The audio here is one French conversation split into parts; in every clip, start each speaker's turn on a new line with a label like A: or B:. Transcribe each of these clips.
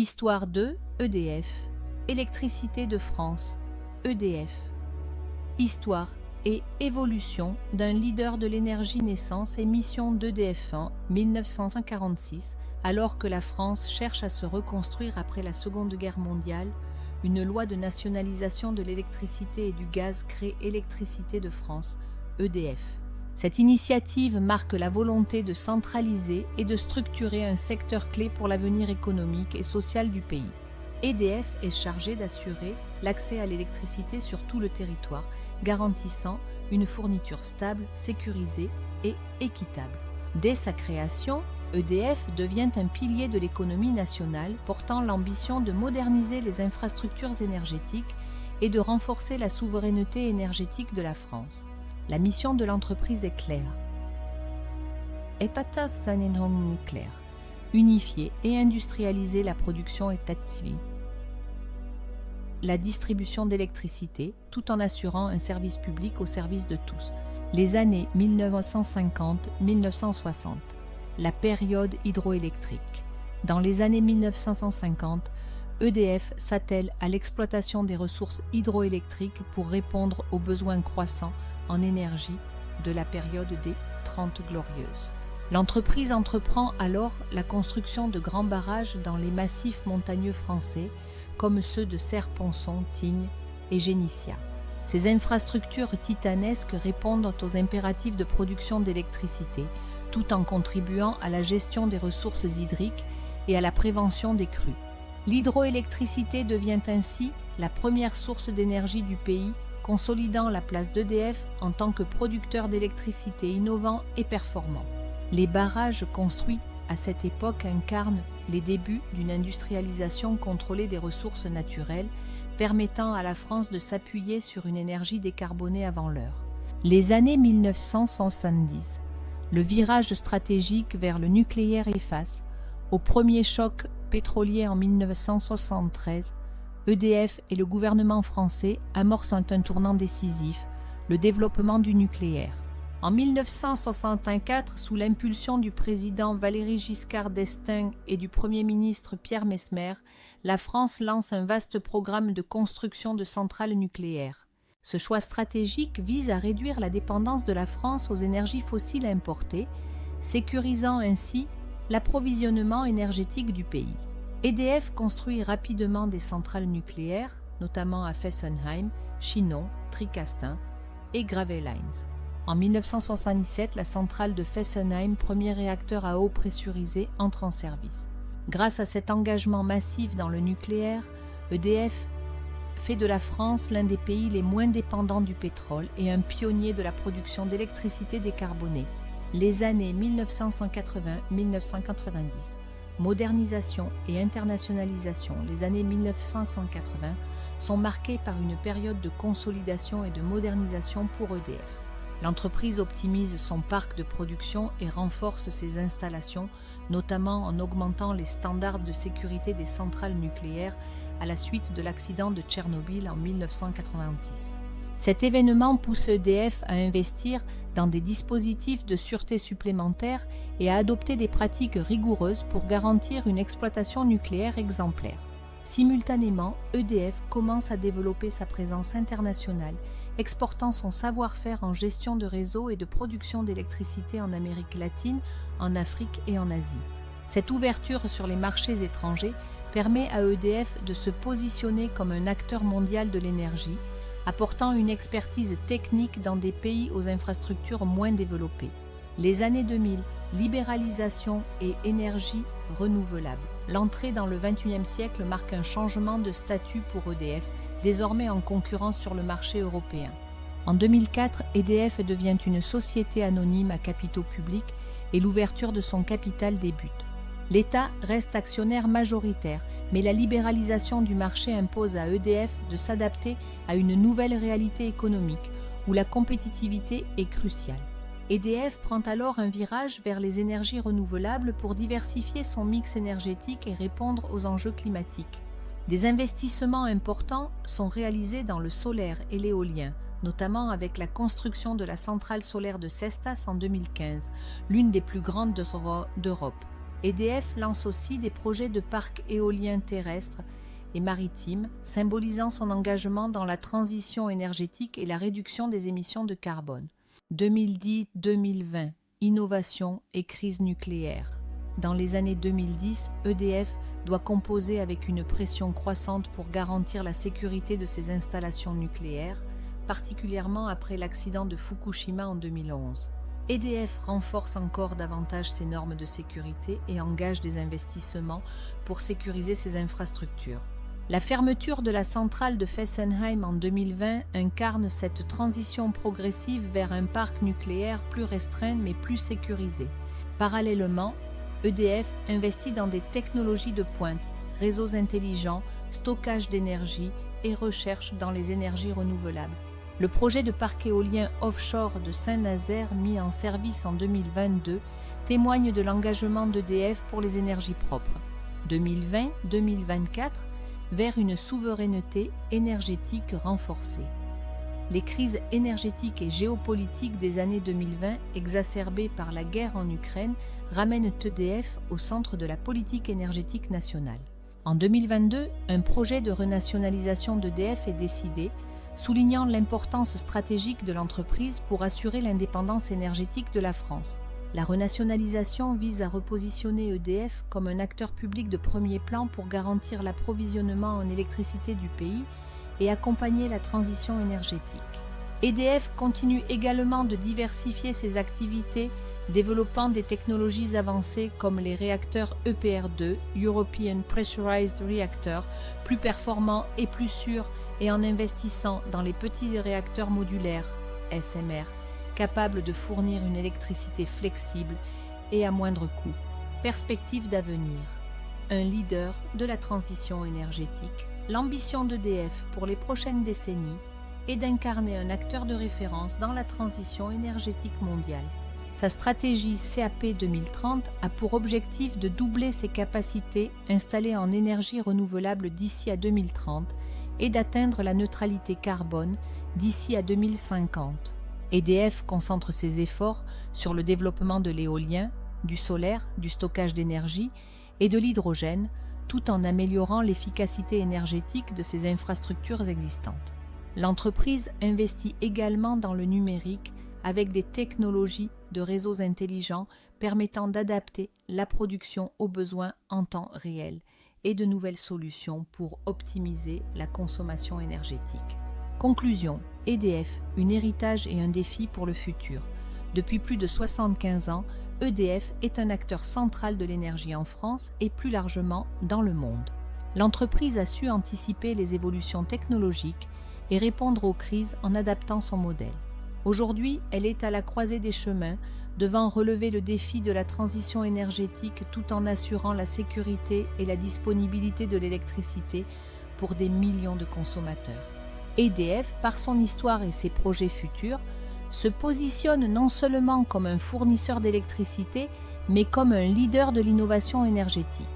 A: Histoire de EDF, Électricité de France, EDF. Histoire et évolution d'un leader de l'énergie naissance et mission d'EDF1 1946, alors que la France cherche à se reconstruire après la Seconde Guerre mondiale, une loi de nationalisation de l'électricité et du gaz crée Électricité de France, EDF. Cette initiative marque la volonté de centraliser et de structurer un secteur clé pour l'avenir économique et social du pays. EDF est chargé d'assurer l'accès à l'électricité sur tout le territoire, garantissant une fourniture stable, sécurisée et équitable. Dès sa création, EDF devient un pilier de l'économie nationale, portant l'ambition de moderniser les infrastructures énergétiques et de renforcer la souveraineté énergétique de la France. La mission de l'entreprise est claire. Unifier et industrialiser la production étatique, la distribution d'électricité, tout en assurant un service public au service de tous. Les années 1950-1960, la période hydroélectrique. Dans les années 1950, EDF s'attelle à l'exploitation des ressources hydroélectriques pour répondre aux besoins croissants en énergie de la période des 30 Glorieuses. L'entreprise entreprend alors la construction de grands barrages dans les massifs montagneux français, comme ceux de Serre-Ponçon, Tignes et Génissia. Ces infrastructures titanesques répondent aux impératifs de production d'électricité, tout en contribuant à la gestion des ressources hydriques et à la prévention des crues. L'hydroélectricité devient ainsi la première source d'énergie du pays, consolidant la place d'EDF en tant que producteur d'électricité innovant et performant. Les barrages construits à cette époque incarnent les débuts d'une industrialisation contrôlée des ressources naturelles, permettant à la France de s'appuyer sur une énergie décarbonée avant l'heure. Les années 1970, le virage stratégique vers le nucléaire est face. Au premier choc pétrolier en 1973, EDF et le gouvernement français amorcent un tournant décisif, le développement du nucléaire. En 1964, sous l'impulsion du président Valéry Giscard d'Estaing et du Premier ministre Pierre Messmer, la France lance un vaste programme de construction de centrales nucléaires. Ce choix stratégique vise à réduire la dépendance de la France aux énergies fossiles importées, sécurisant ainsi l'approvisionnement énergétique du pays. EDF construit rapidement des centrales nucléaires, notamment à Fessenheim, Chinon, Tricastin et Gravelines. En 1977, la centrale de Fessenheim, premier réacteur à eau pressurisée, entre en service. Grâce à cet engagement massif dans le nucléaire, EDF fait de la France l'un des pays les moins dépendants du pétrole et un pionnier de la production d'électricité décarbonée. Les années 1980-1990, modernisation et internationalisation, les années 1980 sont marquées par une période de consolidation et de modernisation pour EDF. L'entreprise optimise son parc de production et renforce ses installations, notamment en augmentant les standards de sécurité des centrales nucléaires à la suite de l'accident de Tchernobyl en 1986. Cet événement pousse EDF à investir dans des dispositifs de sûreté supplémentaires et à adopter des pratiques rigoureuses pour garantir une exploitation nucléaire exemplaire. Simultanément, EDF commence à développer sa présence internationale, exportant son savoir-faire en gestion de réseaux et de production d'électricité en Amérique latine, en Afrique et en Asie. Cette ouverture sur les marchés étrangers permet à EDF de se positionner comme un acteur mondial de l'énergie, apportant une expertise technique dans des pays aux infrastructures moins développées. Les années 2000, libéralisation et énergie renouvelable. L'entrée dans le XXIe siècle marque un changement de statut pour EDF, désormais en concurrence sur le marché européen. En 2004, EDF devient une société anonyme à capitaux publics et l'ouverture de son capital débute. L'État reste actionnaire majoritaire, mais la libéralisation du marché impose à EDF de s'adapter à une nouvelle réalité économique où la compétitivité est cruciale. EDF prend alors un virage vers les énergies renouvelables pour diversifier son mix énergétique et répondre aux enjeux climatiques. Des investissements importants sont réalisés dans le solaire et l'éolien, notamment avec la construction de la centrale solaire de Cestas en 2015, l'une des plus grandes d'Europe. EDF lance aussi des projets de parcs éoliens terrestres et maritimes, symbolisant son engagement dans la transition énergétique et la réduction des émissions de carbone. 2010-2020, innovation et crise nucléaire. Dans les années 2010, EDF doit composer avec une pression croissante pour garantir la sécurité de ses installations nucléaires, particulièrement après l'accident de Fukushima en 2011. EDF renforce encore davantage ses normes de sécurité et engage des investissements pour sécuriser ses infrastructures. La fermeture de la centrale de Fessenheim en 2020 incarne cette transition progressive vers un parc nucléaire plus restreint mais plus sécurisé. Parallèlement, EDF investit dans des technologies de pointe, réseaux intelligents, stockage d'énergie et recherche dans les énergies renouvelables. Le projet de parc éolien offshore de Saint-Nazaire, mis en service en 2022, témoigne de l'engagement d'EDF pour les énergies propres. 2020-2024, vers une souveraineté énergétique renforcée. Les crises énergétiques et géopolitiques des années 2020, exacerbées par la guerre en Ukraine, ramènent EDF au centre de la politique énergétique nationale. En 2022, un projet de renationalisation d'EDF est décidé, soulignant l'importance stratégique de l'entreprise pour assurer l'indépendance énergétique de la France. La renationalisation vise à repositionner EDF comme un acteur public de premier plan pour garantir l'approvisionnement en électricité du pays et accompagner la transition énergétique. EDF continue également de diversifier ses activités, développant des technologies avancées comme les réacteurs EPR2, European Pressurized Reactor, plus performants et plus sûrs, et en investissant dans les petits réacteurs modulaires, SMR, capables de fournir une électricité flexible et à moindre coût. Perspective d'avenir. Un leader de la transition énergétique, l'ambition d'EDF pour les prochaines décennies est d'incarner un acteur de référence dans la transition énergétique mondiale. Sa stratégie CAP 2030 a pour objectif de doubler ses capacités installées en énergie renouvelable d'ici à 2030 et d'atteindre la neutralité carbone d'ici à 2050. EDF concentre ses efforts sur le développement de l'éolien, du solaire, du stockage d'énergie et de l'hydrogène, tout en améliorant l'efficacité énergétique de ses infrastructures existantes. L'entreprise investit également dans le numérique avec des technologies de réseaux intelligents permettant d'adapter la production aux besoins en temps réel et de nouvelles solutions pour optimiser la consommation énergétique. Conclusion, EDF, un héritage et un défi pour le futur. Depuis plus de 75 ans, EDF est un acteur central de l'énergie en France et plus largement dans le monde. L'entreprise a su anticiper les évolutions technologiques et répondre aux crises en adaptant son modèle. Aujourd'hui, elle est à la croisée des chemins, devant relever le défi de la transition énergétique tout en assurant la sécurité et la disponibilité de l'électricité pour des millions de consommateurs. EDF, par son histoire et ses projets futurs, se positionne non seulement comme un fournisseur d'électricité, mais comme un leader de l'innovation énergétique.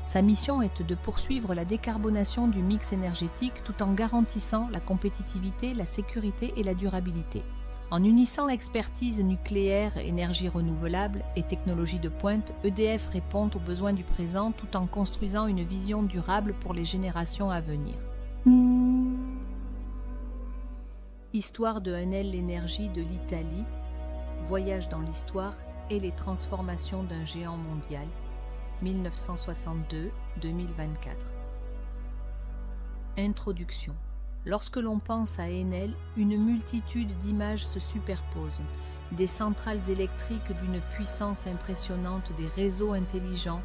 A: Sa mission est de poursuivre la décarbonation du mix énergétique tout en garantissant la compétitivité, la sécurité et la durabilité. En unissant l'expertise nucléaire, énergie renouvelable et technologie de pointe, EDF répond aux besoins du présent tout en construisant une vision durable pour les générations à venir. Histoire de Enel Énergie de l'Italie, voyage dans l'histoire et les transformations d'un géant mondial, 1962-2024. Introduction. Lorsque l'on pense à Enel, une multitude d'images se superposent. Des centrales électriques d'une puissance impressionnante, des réseaux intelligents,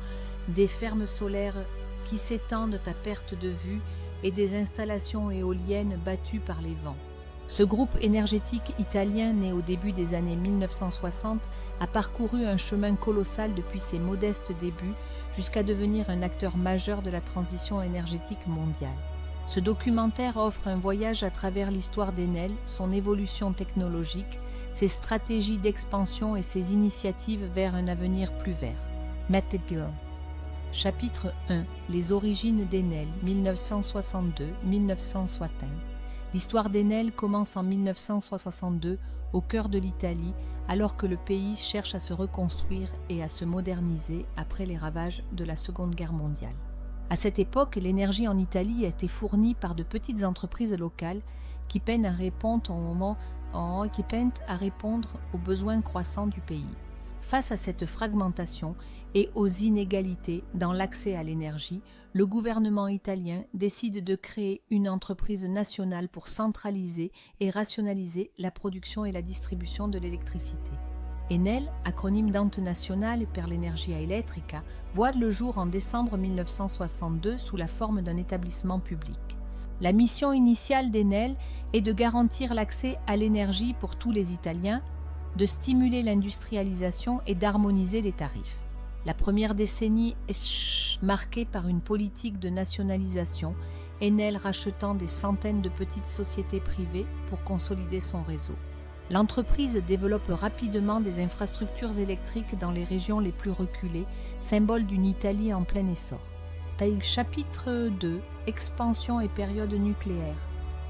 A: des fermes solaires qui s'étendent à perte de vue et des installations éoliennes battues par les vents. Ce groupe énergétique italien, né au début des années 1960, a parcouru un chemin colossal depuis ses modestes débuts jusqu'à devenir un acteur majeur de la transition énergétique mondiale. Ce documentaire offre un voyage à travers l'histoire d'Enel, son évolution technologique, ses stratégies d'expansion et ses initiatives vers un avenir plus vert. Matteo. Chapitre 1. Les origines d'Enel, 1962-1960. L'histoire d'Enel commence en 1962, au cœur de l'Italie, alors que le pays cherche à se reconstruire et à se moderniser après les ravages de la Seconde Guerre mondiale. À cette époque, l'énergie en Italie a été fournie par de petites entreprises locales qui peinent à répondre aux besoins croissants du pays. Face à cette fragmentation et aux inégalités dans l'accès à l'énergie, le gouvernement italien décide de créer une entreprise nationale pour centraliser et rationaliser la production et la distribution de l'électricité. Enel, acronyme d'Ente Nazionale per l'Energia Elettrica, voit le jour en décembre 1962 sous la forme d'un établissement public. La mission initiale d'Enel est de garantir l'accès à l'énergie pour tous les Italiens, de stimuler l'industrialisation et d'harmoniser les tarifs. La première décennie est marquée par une politique de nationalisation, Enel rachetant des centaines de petites sociétés privées pour consolider son réseau. L'entreprise développe rapidement des infrastructures électriques dans les régions les plus reculées, symbole d'une Italie en plein essor. Chapitre 2 – Expansion et période nucléaire.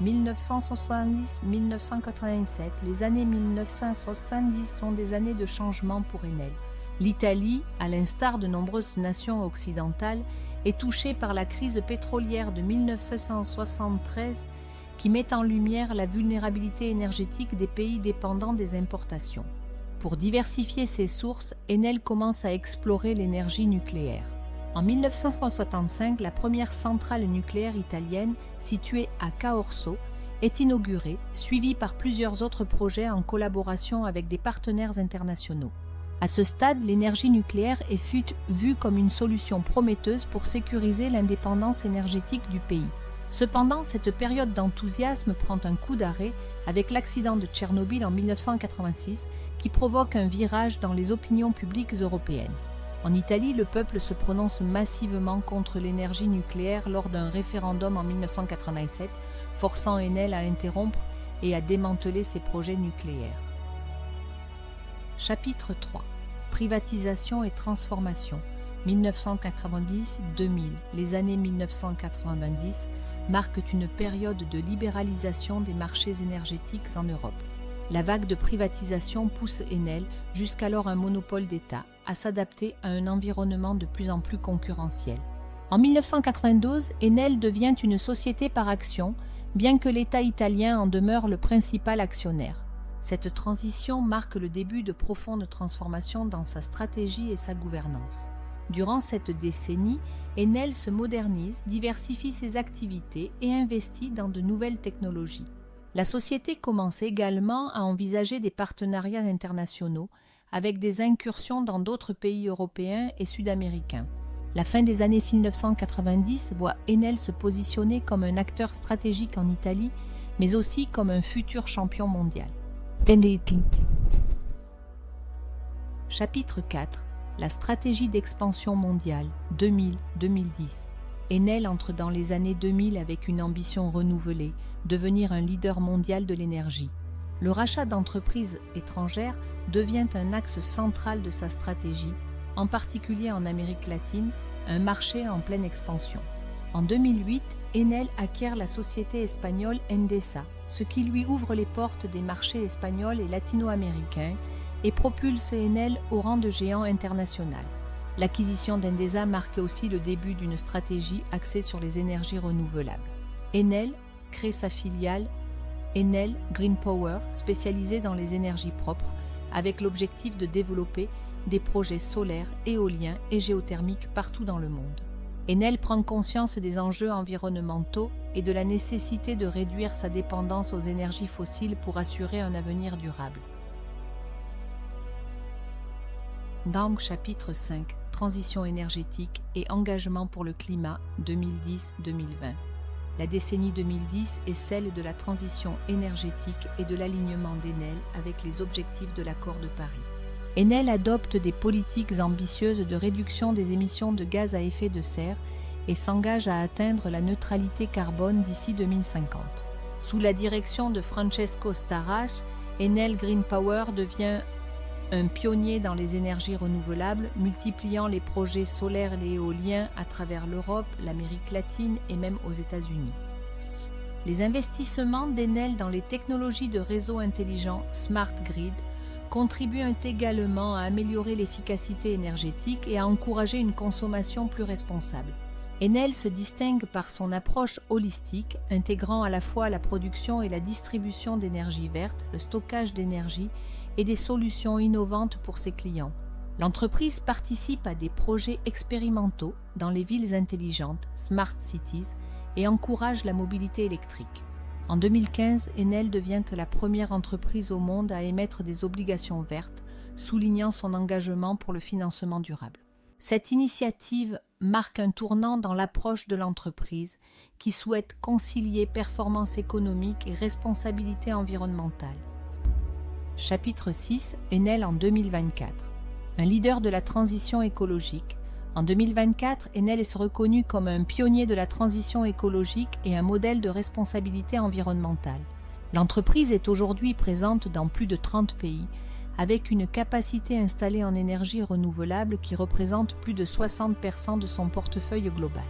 A: 1970-1987, les années 1970 sont des années de changement pour Enel. L'Italie, à l'instar de nombreuses nations occidentales, est touchée par la crise pétrolière de 1973 qui met en lumière la vulnérabilité énergétique des pays dépendants des importations. Pour diversifier ses sources, Enel commence à explorer l'énergie nucléaire. En 1965, la première centrale nucléaire italienne, située à Caorso, est inaugurée, suivie par plusieurs autres projets en collaboration avec des partenaires internationaux. À ce stade, l'énergie nucléaire est vue comme une solution prometteuse pour sécuriser l'indépendance énergétique du pays. Cependant, cette période d'enthousiasme prend un coup d'arrêt avec l'accident de Tchernobyl en 1986 qui provoque un virage dans les opinions publiques européennes. En Italie, le peuple se prononce massivement contre l'énergie nucléaire lors d'un référendum en 1987, forçant Enel à interrompre et à démanteler ses projets nucléaires. Chapitre 3 – Privatisation et transformation. 1990-2000. Les années 1990 marquent une période de libéralisation des marchés énergétiques en Europe. La vague de privatisation pousse Enel, jusqu'alors un monopole d'État, à s'adapter à un environnement de plus en plus concurrentiel. En 1992, Enel devient une société par action, bien que l'État italien en demeure le principal actionnaire. Cette transition marque le début de profondes transformations dans sa stratégie et sa gouvernance. Durant cette décennie, Enel se modernise, diversifie ses activités et investit dans de nouvelles technologies. La société commence également à envisager des partenariats internationaux avec des incursions dans d'autres pays européens et sud-américains. La fin des années 1990 voit Enel se positionner comme un acteur stratégique en Italie, mais aussi comme un futur champion mondial. Chapitre 4 – La stratégie d'expansion mondiale 2000-2010. Enel entre dans les années 2000 avec une ambition renouvelée, devenir un leader mondial de l'énergie. Le rachat d'entreprises étrangères devient un axe central de sa stratégie, en particulier en Amérique latine, un marché en pleine expansion. En 2008, Enel acquiert la société espagnole Endesa, ce qui lui ouvre les portes des marchés espagnols et latino-américains et propulse Enel au rang de géant international. L'acquisition d'Endesa marque aussi le début d'une stratégie axée sur les énergies renouvelables. Enel crée sa filiale Enel Green Power, spécialisée dans les énergies propres, avec l'objectif de développer des projets solaires, éoliens et géothermiques partout dans le monde. Enel prend conscience des enjeux environnementaux et de la nécessité de réduire sa dépendance aux énergies fossiles pour assurer un avenir durable. Donc, chapitre 5 – Transition énergétique et engagement pour le climat 2010-2020. La décennie 2010 est celle de la transition énergétique et de l'alignement d'Enel avec les objectifs de l'accord de Paris. Enel adopte des politiques ambitieuses de réduction des émissions de gaz à effet de serre et s'engage à atteindre la neutralité carbone d'ici 2050. Sous la direction de Francesco Starace, Enel Green Power devient un pionnier dans les énergies renouvelables, multipliant les projets solaires et éoliens à travers l'Europe, l'Amérique latine et même aux États-Unis. Les investissements d'Enel dans les technologies de réseau intelligent Smart Grid contribuent également à améliorer l'efficacité énergétique et à encourager une consommation plus responsable. Enel se distingue par son approche holistique, intégrant à la fois la production et la distribution d'énergie verte, le stockage d'énergie et des solutions innovantes pour ses clients. L'entreprise participe à des projets expérimentaux dans les villes intelligentes, Smart Cities, et encourage la mobilité électrique. En 2015, Enel devient la première entreprise au monde à émettre des obligations vertes, soulignant son engagement pour le financement durable. Cette initiative marque un tournant dans l'approche de l'entreprise qui souhaite concilier performance économique et responsabilité environnementale. Chapitre 6, Enel en 2024. Un leader de la transition écologique. En 2024, Enel est reconnu comme un pionnier de la transition écologique et un modèle de responsabilité environnementale. L'entreprise est aujourd'hui présente dans plus de 30 pays, avec une capacité installée en énergie renouvelable qui représente plus de 60% de son portefeuille global.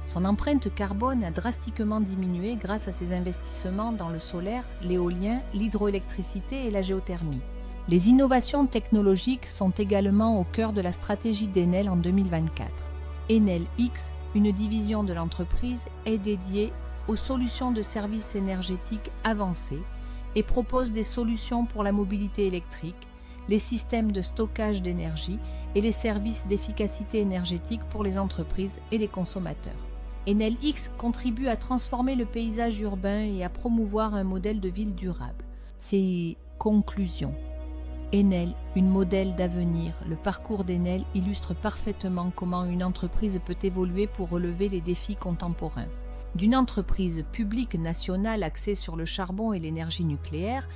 A: Son empreinte carbone a drastiquement diminué grâce à ses investissements dans le solaire, l'éolien, l'hydroélectricité et la géothermie. Les innovations technologiques sont également au cœur de la stratégie d'Enel en 2024. Enel X, une division de l'entreprise, est dédiée aux solutions de services énergétiques avancées et propose des solutions pour la mobilité électrique, les systèmes de stockage d'énergie et les services d'efficacité énergétique pour les entreprises et les consommateurs. Enel X contribue à transformer le paysage urbain et à promouvoir un modèle de ville durable. Ses conclusions. Enel, une modèle d'avenir. Le parcours d'Enel illustre parfaitement comment une entreprise peut évoluer pour relever les défis contemporains. D'une entreprise publique nationale axée sur le charbon et l'énergie nucléaire,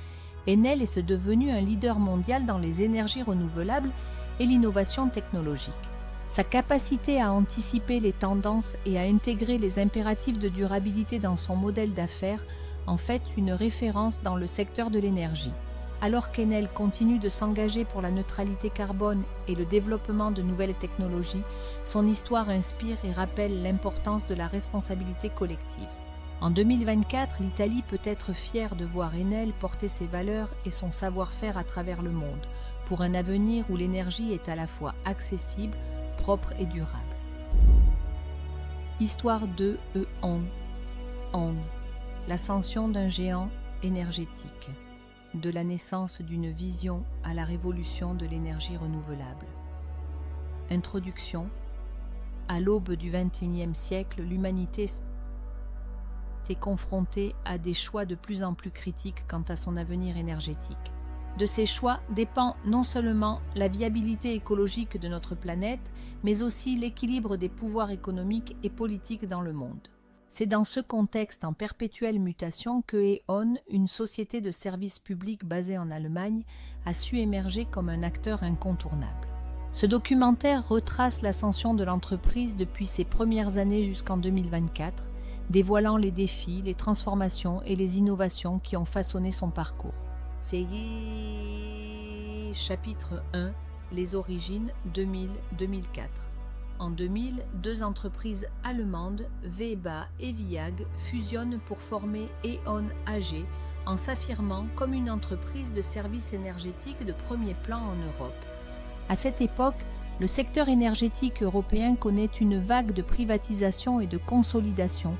A: Enel est devenu un leader mondial dans les énergies renouvelables et l'innovation technologique. Sa capacité à anticiper les tendances et à intégrer les impératifs de durabilité dans son modèle d'affaires en fait une référence dans le secteur de l'énergie. Alors qu'Enel continue de s'engager pour la neutralité carbone et le développement de nouvelles technologies, son histoire inspire et rappelle l'importance de la responsabilité collective. En 2024, l'Italie peut être fière de voir Enel porter ses valeurs et son savoir-faire à travers le monde, pour un avenir où l'énergie est à la fois accessible, propre et durable. Histoire de E.ON, l'ascension d'un géant énergétique, de la naissance d'une vision à la révolution de l'énergie renouvelable. Introduction. À l'aube du XXIe siècle, l'humanité est confrontée à des choix de plus en plus critiques quant à son avenir énergétique. De ces choix dépend non seulement la viabilité écologique de notre planète, mais aussi l'équilibre des pouvoirs économiques et politiques dans le monde. C'est dans ce contexte en perpétuelle mutation que E.ON, une société de services publics basée en Allemagne, a su émerger comme un acteur incontournable. Ce documentaire retrace l'ascension de l'entreprise depuis ses premières années jusqu'en 2024, dévoilant les défis, les transformations et les innovations qui ont façonné son parcours. C'est chapitre 1, les origines 2000-2004. En 2000, deux entreprises allemandes, Veba et Viag, fusionnent pour former E.ON AG en s'affirmant comme une entreprise de services énergétiques de premier plan en Europe. À cette époque, le secteur énergétique européen connaît une vague de privatisation et de consolidation,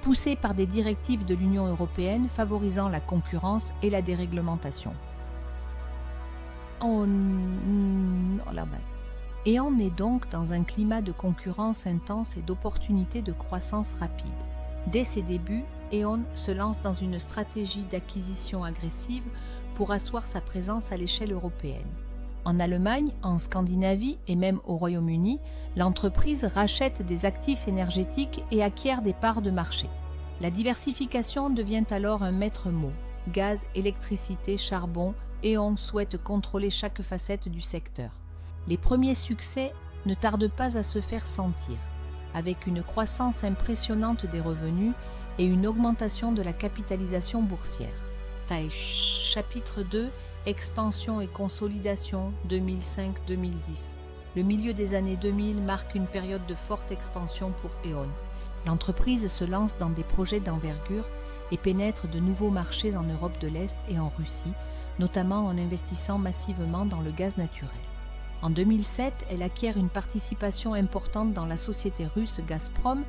A: poussée par des directives de l'Union européenne favorisant la concurrence et la déréglementation. E.ON est donc dans un climat de concurrence intense et d'opportunités de croissance rapide. Dès ses débuts, E.ON se lance dans une stratégie d'acquisition agressive pour asseoir sa présence à l'échelle européenne. En Allemagne, en Scandinavie et même au Royaume-Uni, l'entreprise rachète des actifs énergétiques et acquiert des parts de marché. La diversification devient alors un maître mot. Gaz, électricité, charbon, E.ON souhaite contrôler chaque facette du secteur. Les premiers succès ne tardent pas à se faire sentir, avec une croissance impressionnante des revenus et une augmentation de la capitalisation boursière. Chapitre 2, expansion et consolidation 2005-2010. Le milieu des années 2000 marque une période de forte expansion pour E.ON. L'entreprise se lance dans des projets d'envergure et pénètre de nouveaux marchés en Europe de l'Est et en Russie, notamment en investissant massivement dans le gaz naturel. En 2007, elle acquiert une participation importante dans la société russe Gazprom,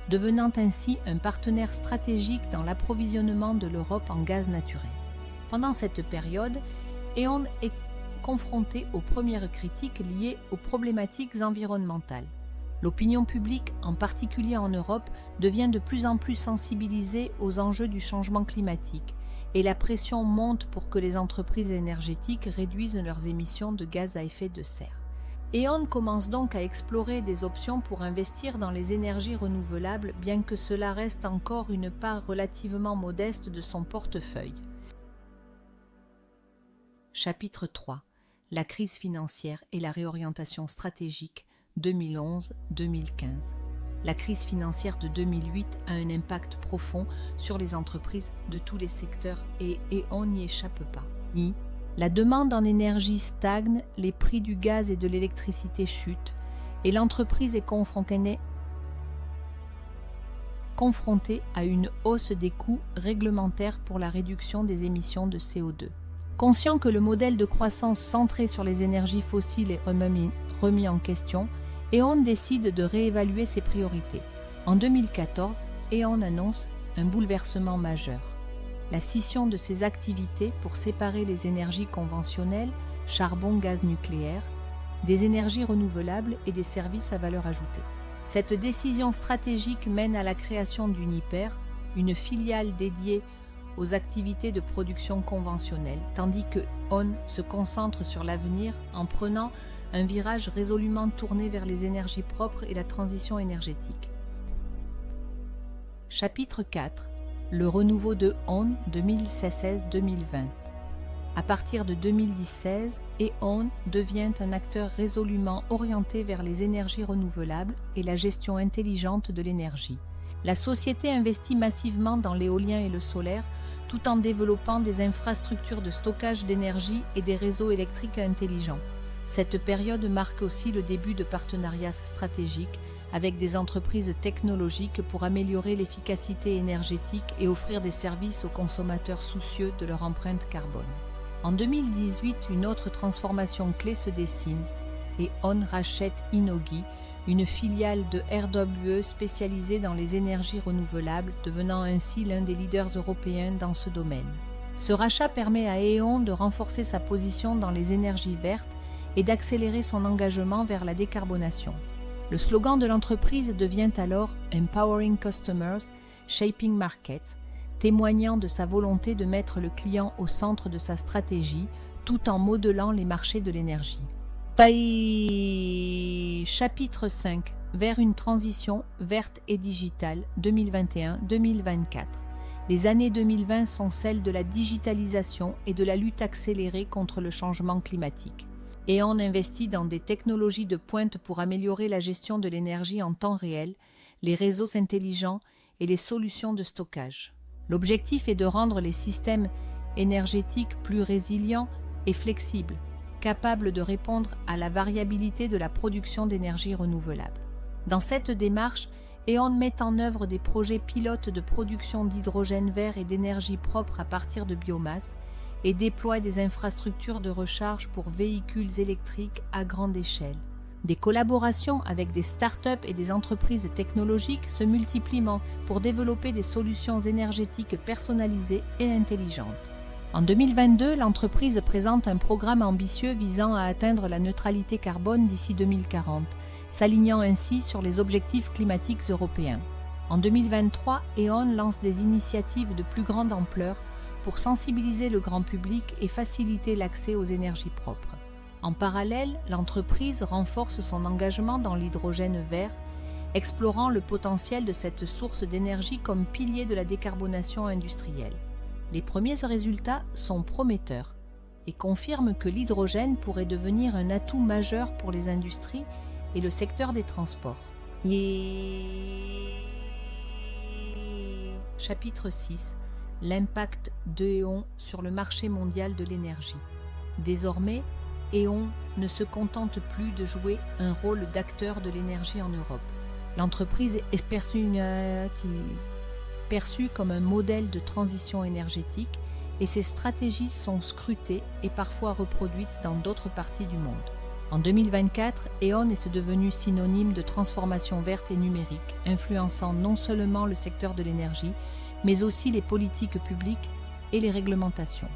A: devenant ainsi un partenaire stratégique dans l'approvisionnement de l'Europe en gaz naturel. Pendant cette période, E.ON est confronté aux premières critiques liées aux problématiques environnementales. L'opinion publique, en particulier en Europe, devient de plus en plus sensibilisée aux enjeux du changement climatique et la pression monte pour que les entreprises énergétiques réduisent leurs émissions de gaz à effet de serre. E.ON commence donc à explorer des options pour investir dans les énergies renouvelables, bien que cela reste encore une part relativement modeste de son portefeuille. Chapitre 3. La crise financière et la réorientation stratégique 2011-2015. La crise financière de 2008 a un impact profond sur les entreprises de tous les secteurs et E.ON n'y échappe pas. La demande en énergie stagne, les prix du gaz et de l'électricité chutent et l'entreprise est confrontée à une hausse des coûts réglementaires pour la réduction des émissions de CO2. Conscient que le modèle de croissance centré sur les énergies fossiles est remis en question, E.ON décide de réévaluer ses priorités. En 2014, E.ON annonce un bouleversement majeur. La scission de ses activités pour séparer les énergies conventionnelles, charbon, gaz nucléaire, des énergies renouvelables et des services à valeur ajoutée. Cette décision stratégique mène à la création d'Uniper, une filiale dédiée aux activités de production conventionnelle, tandis que E.ON se concentre sur l'avenir en prenant un virage résolument tourné vers les énergies propres et la transition énergétique. Chapitre 4. Le renouveau de E.ON 2016-2020. À partir de 2016, E.ON devient un acteur résolument orienté vers les énergies renouvelables et la gestion intelligente de l'énergie. La société investit massivement dans l'éolien et le solaire, tout en développant des infrastructures de stockage d'énergie et des réseaux électriques intelligents. Cette période marque aussi le début de partenariats stratégiques avec des entreprises technologiques pour améliorer l'efficacité énergétique et offrir des services aux consommateurs soucieux de leur empreinte carbone. En 2018, une autre transformation clé se dessine et E.ON rachète Innogy, une filiale de RWE spécialisée dans les énergies renouvelables, devenant ainsi l'un des leaders européens dans ce domaine. Ce rachat permet à E.ON de renforcer sa position dans les énergies vertes et d'accélérer son engagement vers la décarbonation. Le slogan de l'entreprise devient alors « Empowering Customers, Shaping Markets », témoignant de sa volonté de mettre le client au centre de sa stratégie, tout en modelant les marchés de l'énergie. Chapitre 5. Vers une transition verte et digitale 2021-2024. Les années 2020 sont celles de la digitalisation et de la lutte accélérée contre le changement climatique. E.ON investit dans des technologies de pointe pour améliorer la gestion de l'énergie en temps réel, les réseaux intelligents et les solutions de stockage. L'objectif est de rendre les systèmes énergétiques plus résilients et flexibles, capables de répondre à la variabilité de la production d'énergie renouvelable. Dans cette démarche, E.ON met en œuvre des projets pilotes de production d'hydrogène vert et d'énergie propre à partir de biomasse, et déploie des infrastructures de recharge pour véhicules électriques à grande échelle. Des collaborations avec des start-up et des entreprises technologiques se multiplient pour développer des solutions énergétiques personnalisées et intelligentes. En 2022, l'entreprise présente un programme ambitieux visant à atteindre la neutralité carbone d'ici 2040, s'alignant ainsi sur les objectifs climatiques européens. En 2023, E.ON lance des initiatives de plus grande ampleur pour sensibiliser le grand public et faciliter l'accès aux énergies propres. En parallèle, l'entreprise renforce son engagement dans l'hydrogène vert, explorant le potentiel de cette source d'énergie comme pilier de la décarbonation industrielle. Les premiers résultats sont prometteurs et confirment que l'hydrogène pourrait devenir un atout majeur pour les industries et le secteur des transports. Chapitre 6. L'impact de E.ON sur le marché mondial de l'énergie. Désormais, E.ON ne se contente plus de jouer un rôle d'acteur de l'énergie en Europe. L'entreprise est perçu comme un modèle de transition énergétique et ses stratégies sont scrutées et parfois reproduites dans d'autres parties du monde. En 2024, E.ON est devenu synonyme de transformation verte et numérique, influençant non seulement le secteur de l'énergie, mais aussi les politiques publiques et les réglementations.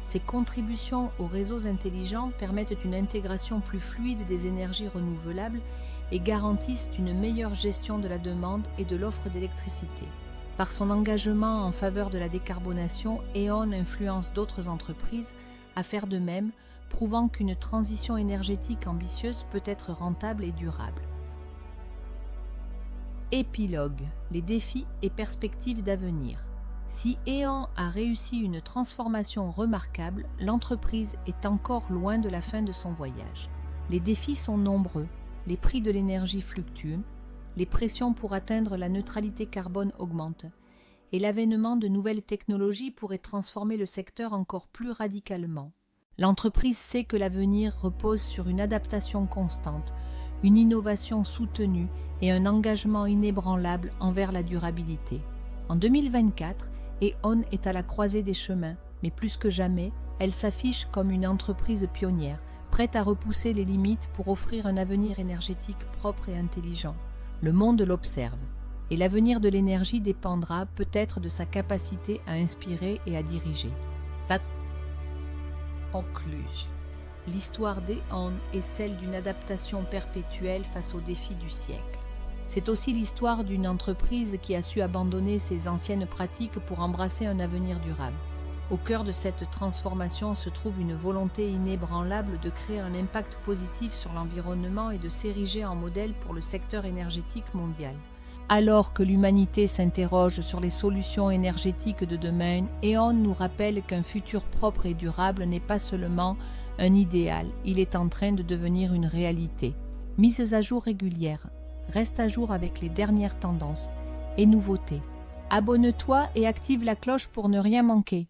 A: Ses contributions aux réseaux intelligents permettent une intégration plus fluide des énergies renouvelables et garantissent une meilleure gestion de la demande et de l'offre d'électricité. Par son engagement en faveur de la décarbonation, E.ON influence d'autres entreprises à faire de même, prouvant qu'une transition énergétique ambitieuse peut être rentable et durable. Épilogue, les défis et perspectives d'avenir. Si E.ON a réussi une transformation remarquable, l'entreprise est encore loin de la fin de son voyage. Les défis sont nombreux, les prix de l'énergie fluctuent, les pressions pour atteindre la neutralité carbone augmentent, et l'avènement de nouvelles technologies pourrait transformer le secteur encore plus radicalement. L'entreprise sait que l'avenir repose sur une adaptation constante, une innovation soutenue et un engagement inébranlable envers la durabilité. En 2024, E.ON est à la croisée des chemins, mais plus que jamais, elle s'affiche comme une entreprise pionnière, prête à repousser les limites pour offrir un avenir énergétique propre et intelligent. Le monde l'observe, et l'avenir de l'énergie dépendra peut-être de sa capacité à inspirer et à diriger. Conclusion. L'histoire d'E.ON est celle d'une adaptation perpétuelle face aux défis du siècle. C'est aussi l'histoire d'une entreprise qui a su abandonner ses anciennes pratiques pour embrasser un avenir durable. Au cœur de cette transformation se trouve une volonté inébranlable de créer un impact positif sur l'environnement et de s'ériger en modèle pour le secteur énergétique mondial. Alors que l'humanité s'interroge sur les solutions énergétiques de demain, E.ON nous rappelle qu'un futur propre et durable n'est pas seulement un idéal, il est en train de devenir une réalité. Mises à jour régulières, reste à jour avec les dernières tendances et nouveautés. Abonne-toi et active la cloche pour ne rien manquer.